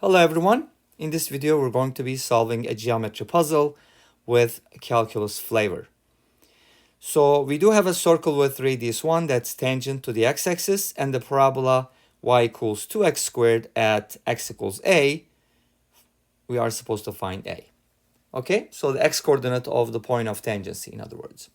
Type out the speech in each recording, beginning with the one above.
Hello everyone. In this video we're going to be solving a geometry puzzle with calculus flavor. So we do have a circle with radius 1 that's tangent to the x-axis and the parabola y equals 2x squared at x equals a. We are supposed to find a. Okay, so the x-coordinate of the point of tangency, in other words.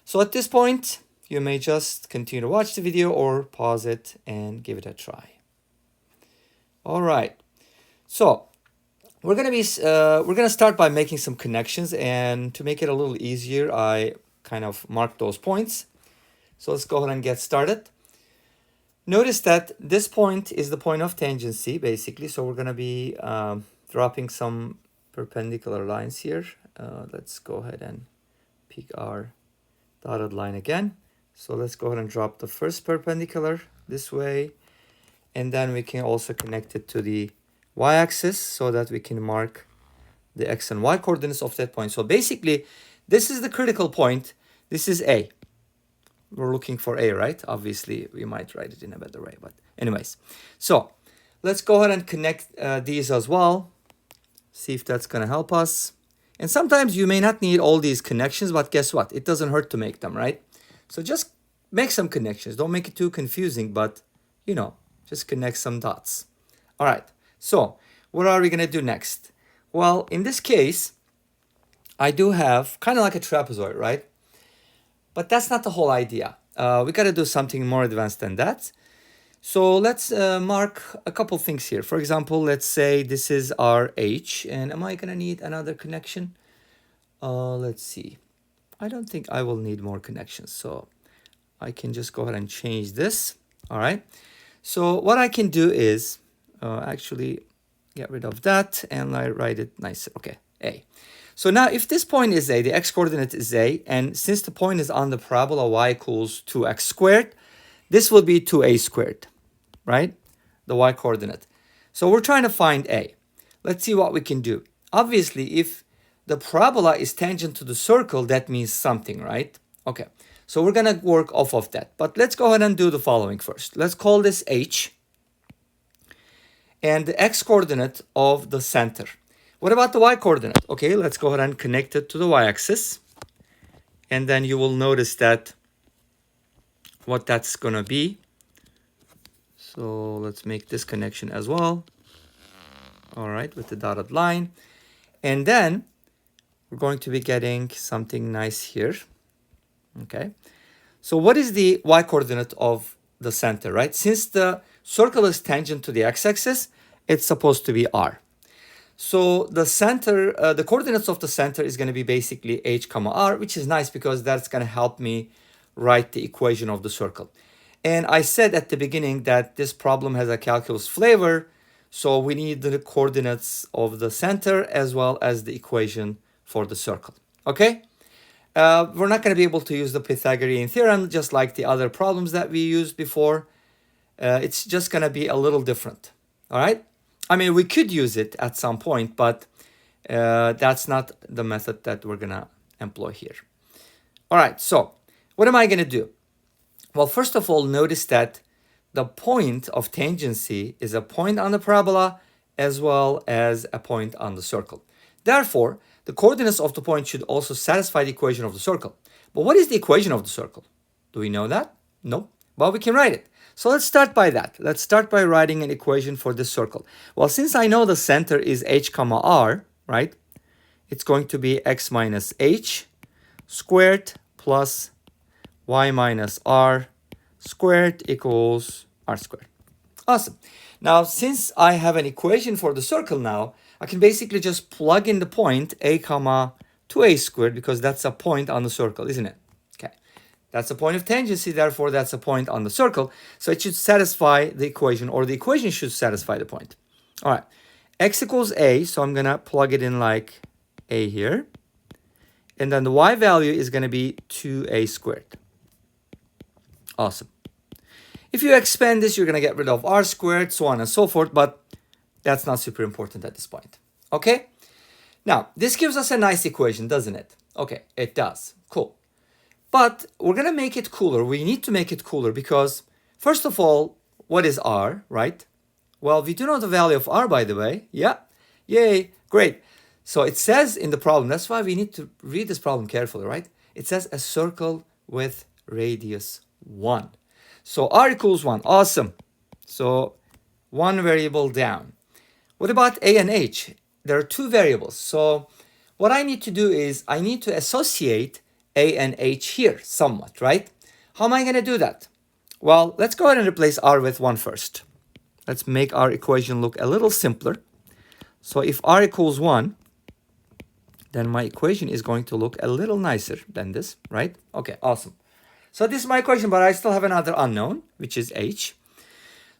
So at this point you may just continue to watch the video or pause it and give it a try. All right. So we're gonna start by making some connections, and to make it a little easier, I kind of marked those points. So let's go ahead and get started. Notice that this point is the point of tangency, basically. So we're gonna be dropping some perpendicular lines here. Let's go ahead and pick our dotted line again. So let's go ahead and drop the first perpendicular this way, and then we can also connect it to the y-axis so that we can mark the x and y coordinates of that point. So basically, this is the critical point. This is A. We're looking for A, right? Obviously, we might write it in a better way, but anyways. So let's go ahead and connect these as well. See if that's going to help us. And sometimes you may not need all these connections, but guess what? It doesn't hurt to make them, right? So just make some connections. Don't make it too confusing, but, you know, just connect some dots. All right. So what are we going to do next? Well, in this case, I do have kind of like a trapezoid, right? But that's not the whole idea. We got to do something more advanced than that. So let's mark a couple things here. For example, let's say this is our H. And am I going to need another connection? Let's see. I don't think I will need more connections. So I can just go ahead and change this. All right. So what I can do is actually get rid of that and I write it nicer. Okay, A. So now if this point is A, the x coordinate is A, and since the point is on the parabola y equals 2x squared, this will be 2a squared, right? The y coordinate. So we're trying to find A. Let's see what we can do. Obviously, if the parabola is tangent to the circle, that means something, right? Okay, so we're going to work off of that. But let's go ahead and do the following first. Let's call this H. And the x-coordinate of the center. What about the y-coordinate? Okay, let's go ahead and connect it to the y-axis. And then you will notice that what that's going to be. So let's make this connection as well. All right, with the dotted line. And then we're going to be getting something nice here. Okay, so what is the y-coordinate of the center, right? Since the circle is tangent to the x-axis, it's supposed to be r. So the center, the coordinates of the center is going to be basically h comma r, which is nice because that's going to help me write the equation of the circle. And I said at the beginning that this problem has a calculus flavor, so we need the coordinates of the center as well as the equation for the circle. Okay? We're not going to be able to use the Pythagorean Theorem just like the other problems that we used before. It's just going to be a little different. All right? I mean, we could use it at some point, but that's not the method that we're going to employ here. All right, so what am I going to do? Well, first of all, notice that the point of tangency is a point on the parabola as well as a point on the circle. Therefore, the coordinates of the point should also satisfy the equation of the circle. But what is the equation of the circle? Do we know that? No, but we can write it. So let's start by that. Let's start by writing an equation for this circle. Well, since I know the center is h comma r, right? It's going to be x minus h squared plus y minus r squared equals r squared. Awesome. Now, since I have an equation for the circle now, I can basically just plug in the point a comma 2a squared because that's a point on the circle, isn't it? Okay. That's a point of tangency, therefore that's a point on the circle. So it should satisfy the equation, or the equation should satisfy the point. All right, x equals a, so I'm going to plug it in like a here. And then the y value is going to be 2a squared. Awesome. If you expand this, you're going to get rid of r squared, so on and so forth, but that's not super important at this point. Okay? Now, this gives us a nice equation, doesn't it? Okay, it does. Cool. But we're going to make it cooler. We need to make it cooler because, first of all, what is r, right? Well, we do know the value of r, by the way. Yeah. Yay. Great. So it says in the problem, that's why we need to read this problem carefully, right? It says a circle with radius 1. So r equals 1. Awesome. So one variable down. What about a and h? There are two variables. So what I need to do is I need to associate a and h here somewhat, right? How am I going to do that? Well, let's go ahead and replace r with 1 first. Let's make our equation look a little simpler. So if r equals 1, then my equation is going to look a little nicer than this, right? Okay, awesome. So this is my equation, but I still have another unknown, which is h.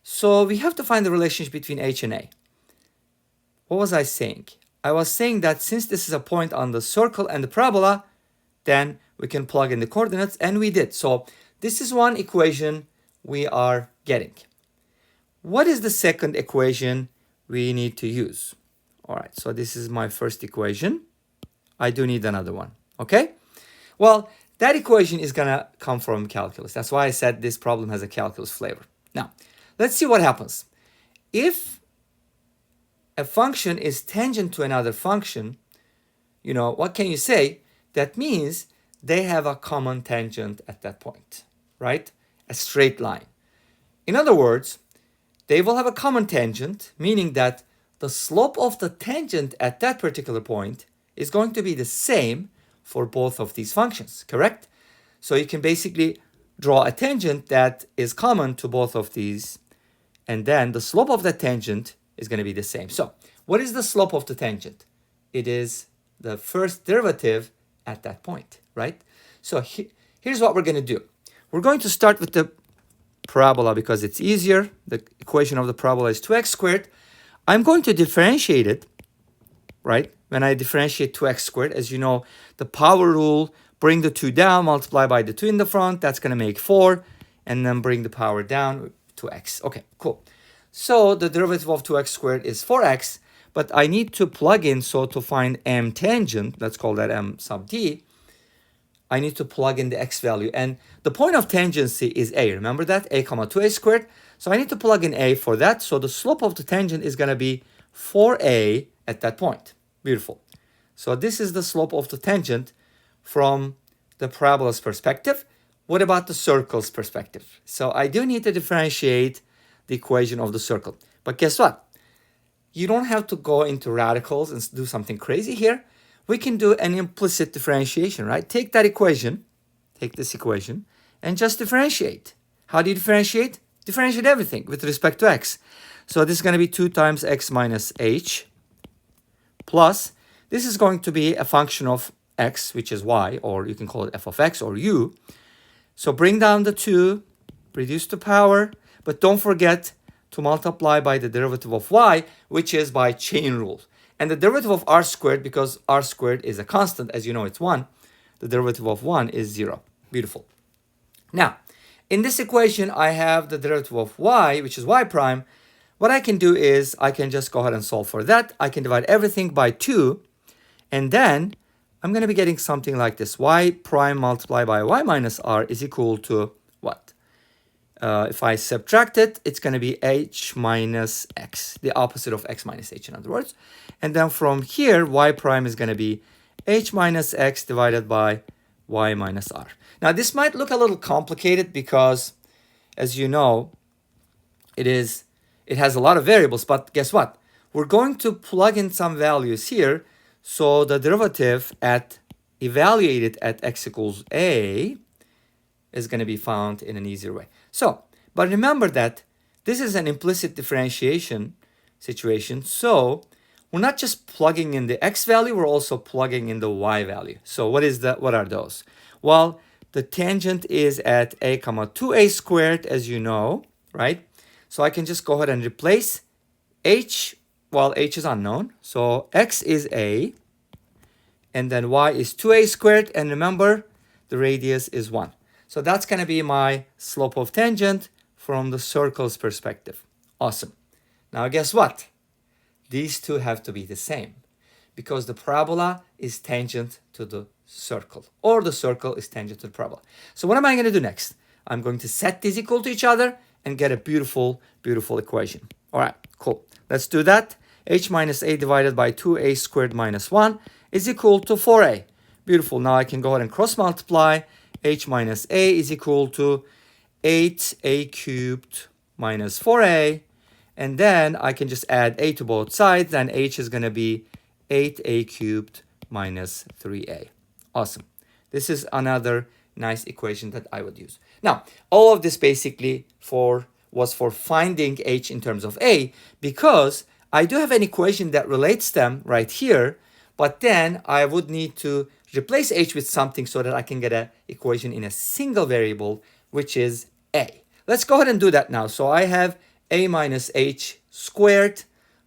So we have to find the relationship between h and a. What was I saying? I was saying that since this is a point on the circle and the parabola, then we can plug in the coordinates, and we did. So this is one equation we are getting. What is the second equation we need to use? All right, so this is my first equation. I do need another one, okay? Well, that equation is gonna come from calculus. That's why I said this problem has a calculus flavor. Now, let's see what happens. If a function is tangent to another function, what can you say? That means they have a common tangent at that point, right? A straight line. In other words, they will have a common tangent, meaning that the slope of the tangent at that particular point is going to be the same for both of these functions, correct? So you can basically draw a tangent that is common to both of these, and then the slope of that tangent is going to be the same. So what is the slope of the tangent? It is the first derivative at that point, right? So here's what we're going to do. We're going to start with the parabola because it's easier. The equation of the parabola is 2x squared. I'm going to differentiate it, right? When I differentiate 2x squared, as you know, the power rule, bring the 2 down, multiply by the 2 in the front, that's going to make 4, and then bring the power down to x. Okay, cool. So the derivative of 2x squared is 4x, but I need to plug in, so to find m tangent, let's call that m sub d, I need to plug in the x value. And the point of tangency is a, remember that? A comma 2a squared. So I need to plug in a for that. So the slope of the tangent is going to be 4a at that point. Beautiful. So this is the slope of the tangent from the parabola's perspective. What about the circle's perspective? So I do need to differentiate the equation of the circle. But guess what? You don't have to go into radicals and do something crazy here. We can do an implicit differentiation, right? Take that equation, take this equation, and just differentiate. How do you differentiate? Differentiate everything with respect to x. So this is going to be 2 times x minus h plus, this is going to be a function of x, which is y, or you can call it f of x or u. So bring down the 2, reduce the power, but don't forget to multiply by the derivative of y, which is by chain rule. And the derivative of r squared, because r squared is a constant, as you know, it's 1. The derivative of 1 is 0. Beautiful. Now, in this equation, I have the derivative of y, which is y prime. What I can do is I can just go ahead and solve for that. I can divide everything by 2. And then I'm going to be getting something like this. Y prime multiplied by y minus r is equal to what? If I subtract it, it's going to be h minus x, the opposite of x minus h, in other words. And then from here, y prime is going to be h minus x divided by y minus r. Now, this might look a little complicated because, as you know, it has a lot of variables. But guess what? We're going to plug in some values here. So the derivative evaluated at x equals a is going to be found in an easier way. So, but remember that this is an implicit differentiation situation. So we're not just plugging in the x value, we're also plugging in the y value. So what are those? Well, the tangent is at a comma 2a squared, as you know, right? So I can just go ahead and replace h. Well, h is unknown. So x is a, and then y is 2a squared. And remember, the radius is 1. So that's going to be my slope of tangent from the circle's perspective. Awesome. Now guess what? These two have to be the same because the parabola is tangent to the circle, or the circle is tangent to the parabola. So what am I going to do next? I'm going to set these equal to each other and get a beautiful, beautiful equation. All right, cool. Let's do that. H minus a divided by 2a squared minus 1 is equal to 4a. Beautiful. Now I can go ahead and cross multiply. H minus a is equal to 8a cubed minus 4a. And then I can just add a to both sides. And h is going to be 8a cubed minus 3a. Awesome. This is another nice equation that I would use. Now, all of this basically was for finding h in terms of a, because I do have an equation that relates them right here, but then I would need to replace h with something so that I can get an equation in a single variable, which is a. Let's go ahead and do that now. So I have a minus h squared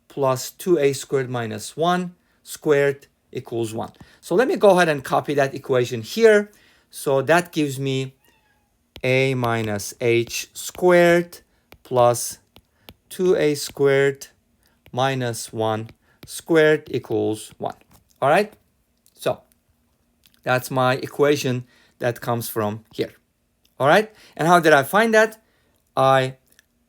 plus 2a squared minus 1 squared equals 1. So let me go ahead and copy that equation here. So that gives me a minus h squared plus 2a squared minus 1 squared equals 1. All right? So that's my equation that comes from here. All right? And how did I find that? I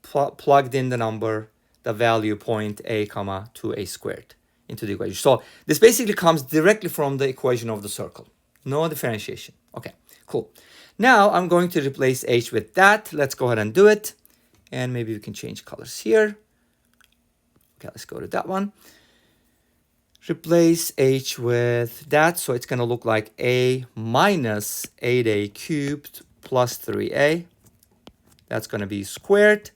plugged in the value point a comma 2a squared into the equation. So this basically comes directly from the equation of the circle. No differentiation. Okay, cool. Now I'm going to replace h with that. Let's go ahead and do it. And maybe we can change colors here. Okay, let's go to that one. Replace h with that. So it's going to look like a minus 8a cubed plus 3a. That's going to be squared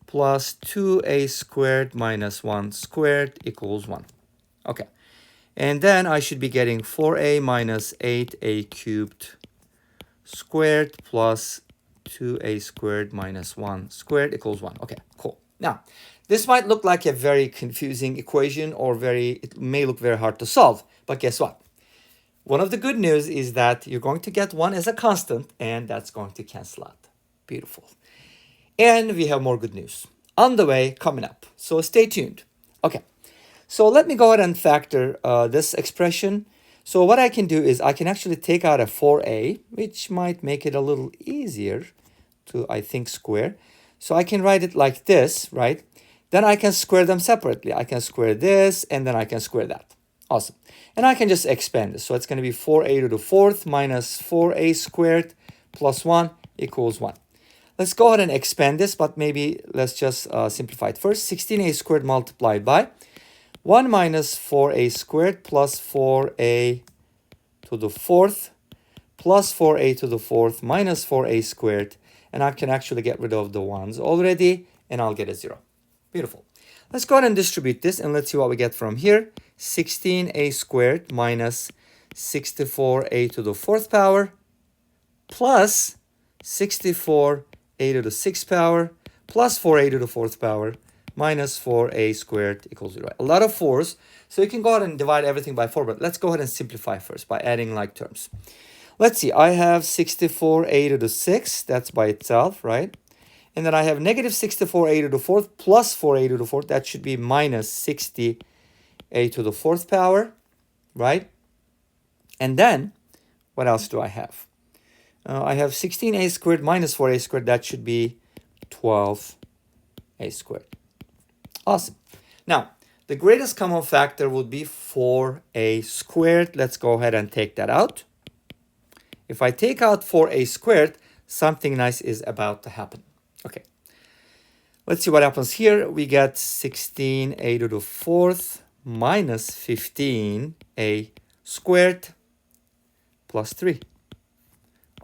plus 2a squared minus 1 squared equals 1. Okay. And then I should be getting 4a minus 8a cubed squared plus 2a squared minus 1 squared equals 1. Okay, cool. Now, this might look like a very confusing equation, or it may look very hard to solve. But guess what? One of the good news is that you're going to get 1 as a constant, and that's going to cancel out. Beautiful. And we have more good news on the way coming up. So stay tuned. Okay. So let me go ahead and factor this expression. So what I can do is I can actually take out a 4a, which might make it a little easier to, I think, square. So I can write it like this, right? Then I can square them separately. I can square this, and then I can square that. Awesome. And I can just expand this. So it's going to be 4a to the 4th minus 4a squared plus 1 equals 1. Let's go ahead and expand this, but maybe let's just simplify it first. 16a squared multiplied by 1 minus 4a squared plus 4a to the 4th plus 4a to the 4th minus 4a squared. And I can actually get rid of the 1s already, and I'll get a 0. Beautiful. Let's go ahead and distribute this, and let's see what we get from here. 16a squared minus 64a to the 4th power plus 64a to the 6th power plus 4a to the 4th power minus 4a squared equals 0. A lot of 4s, so you can go ahead and divide everything by 4, but let's go ahead and simplify first by adding like terms. Let's see, I have 64a to the 6th, that's by itself, right? And then I have negative 64a to the 4th plus 4a to the 4th, that should be minus 60a to the 4th power, right? And then, what else do I have? I have 16a squared minus 4a squared, that should be 12a squared. Awesome. Now, the greatest common factor would be 4a squared. Let's go ahead and take that out. If I take out 4a squared, something nice is about to happen. Okay. Let's see what happens here. We get 16a to the 4th minus 15a squared plus 3.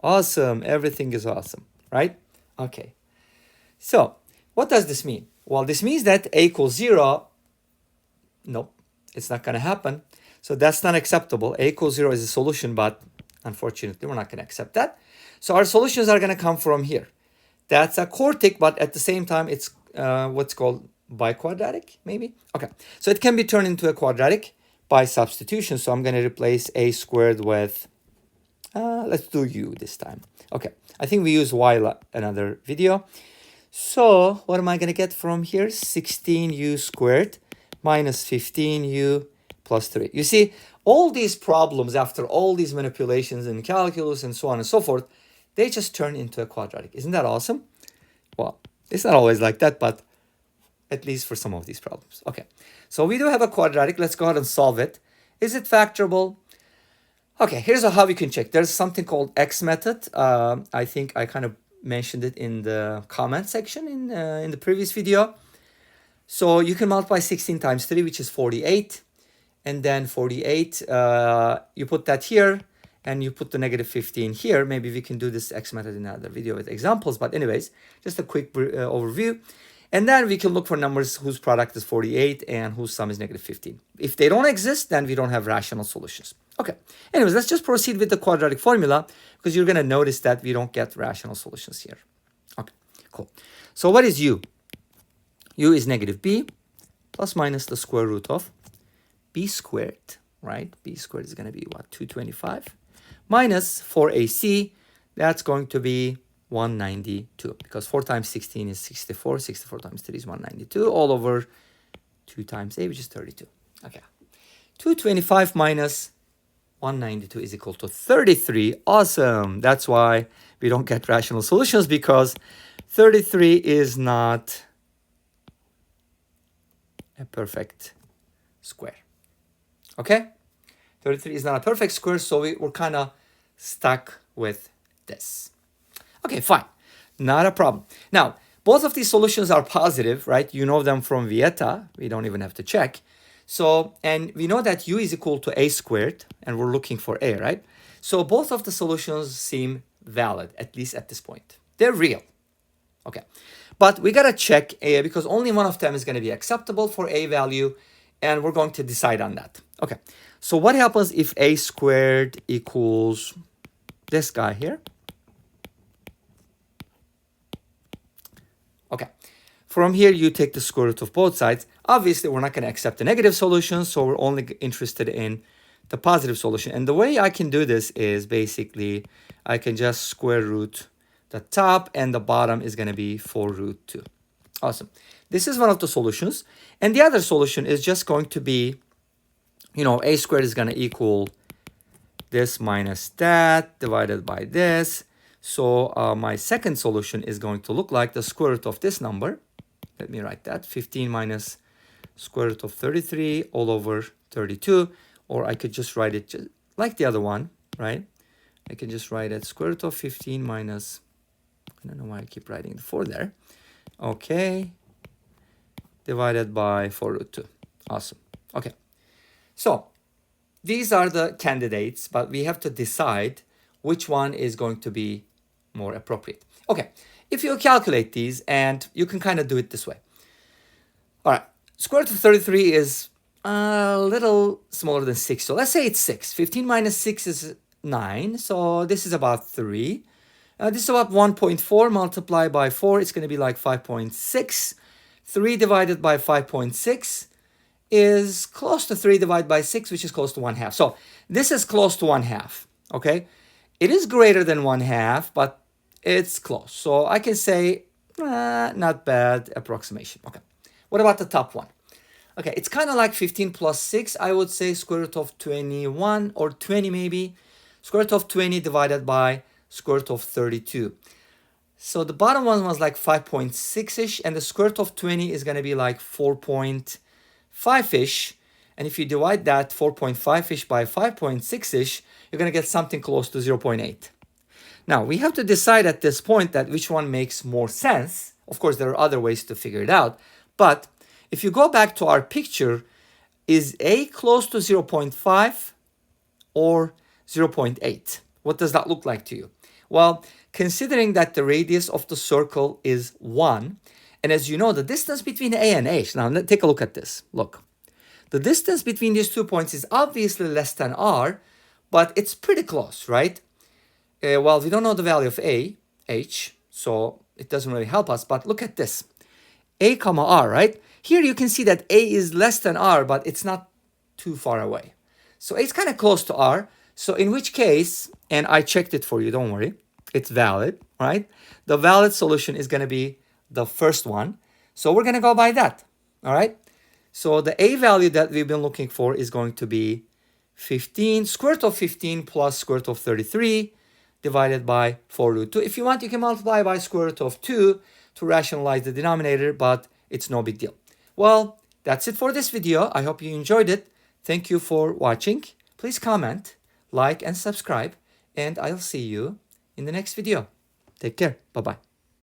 Awesome. Everything is awesome, right? Okay. So, what does this mean? Well, this means that a equals 0. Nope, it's not going to happen. So that's not acceptable. A equals 0 is a solution, but unfortunately, we're not going to accept that. So our solutions are going to come from here. That's a quartic, but at the same time, it's what's called biquadratic, maybe? Okay, so it can be turned into a quadratic by substitution. So I'm going to replace a squared with, let's do u this time. Okay, I think we used y another video. So what am I going to get from here? 16u squared minus 15u plus 3. You see, all these problems, after all these manipulations in calculus and so on and so forth, they just turn into a quadratic. Isn't that awesome? Well, it's not always like that, but at least for some of these problems. Okay, so we do have a quadratic. Let's go ahead and solve it. Is it factorable? Okay, here's how we can check. There's something called X method. I think I kind of mentioned it in the comment section in the previous video. So you can multiply 16 times 3, which is 48. And then 48, you put that here, and you put the negative 15 here. Maybe we can do this X method in another video with examples. But anyways, just a quick overview. And then we can look for numbers whose product is 48 and whose sum is negative 15. If they don't exist, then we don't have rational solutions. Okay. Anyways, let's just proceed with the quadratic formula, because you're going to notice that we don't get rational solutions here. Okay, cool. So what is u? U is negative b plus minus the square root of b squared, right? B squared is going to be what? 225 minus 4ac. That's going to be 192, because 4 times 16 is 64. 64 times 3 is 192, all over 2 times a, which is 32. Okay. 225 minus 192 is equal to 33. Awesome. That's why we don't get rational solutions, because 33 is not a perfect square. Okay? 33 is not a perfect square, so we're kind of stuck with this. Okay, fine. Not a problem. Now, both of these solutions are positive, right? You know them from Vieta. We don't even have to check. So, and we know that u is equal to a squared, and we're looking for a, right? So both of the solutions seem valid, at least at this point. They're real. Okay. But we got to check a, because only one of them is going to be acceptable for a value, and we're going to decide on that. Okay. So what happens if a squared equals this guy here? Okay. From here, you take the square root of both sides. Obviously, we're not going to accept the negative solution, so we're only interested in the positive solution. And the way I can do this is basically I can just square root the top, and the bottom is going to be 4 root 2. Awesome. This is one of the solutions. And the other solution is just going to be, you know, a squared is going to equal this minus that divided by this. So my second solution is going to look like the square root of this number. Let me write that. 15 minus square root of 33 all over 32. Or I could just write it just like the other one, right? I can just write it square root of 15 minus, I don't know why I keep writing the 4 there. Okay. Divided by 4 root 2. Awesome. Okay. So these are the candidates, but we have to decide which one is going to be more appropriate. Okay. If you calculate these, and you can kind of do it this way. All right. Square root of 33 is a little smaller than 6. So let's say it's 6. 15 minus 6 is 9. So this is about 3. This is about 1.4 multiplied by 4. It's going to be like 5.6. 3 divided by 5.6 is close to 3 divided by 6, which is close to 1/2. So this is close to 1/2. Okay. It is greater than 1/2, but it's close. So I can say not bad approximation. Okay. What about the top one? Okay, it's kind of like 15 plus 6. I would say square root of 21 or 20 maybe. Square root of 20 divided by square root of 32. So the bottom one was like 5.6-ish, and the square root of 20 is going to be like 4.5-ish. And if you divide that 4.5-ish by 5.6-ish, you're going to get something close to 0.8. Now, we have to decide at this point that which one makes more sense. Of course, there are other ways to figure it out. But if you go back to our picture, is A close to 0.5 or 0.8? What does that look like to you? Well, considering that the radius of the circle is 1, and as you know, the distance between A and H, now let's take a look at this. Look, the distance between these 2 points is obviously less than R, but it's pretty close, right? Well, we don't know the value of A, H, so it doesn't really help us, but look at this. A comma R, right? Here you can see that A is less than R, but it's not too far away. So it's kind of close to R. So in which case, and I checked it for you, don't worry, it's valid, right? The valid solution is going to be the first one. So we're going to go by that, all right? So the A value that we've been looking for is going to be 15, square root of 15 plus square root of 33 divided by 4 root 2. If you want, you can multiply by square root of 2 to rationalize the denominator, but it's no big deal. Well, that's it for this video. I hope you enjoyed it. Thank you for watching. Please comment, like, and subscribe, and I'll see you in the next video. Take care. Bye-bye.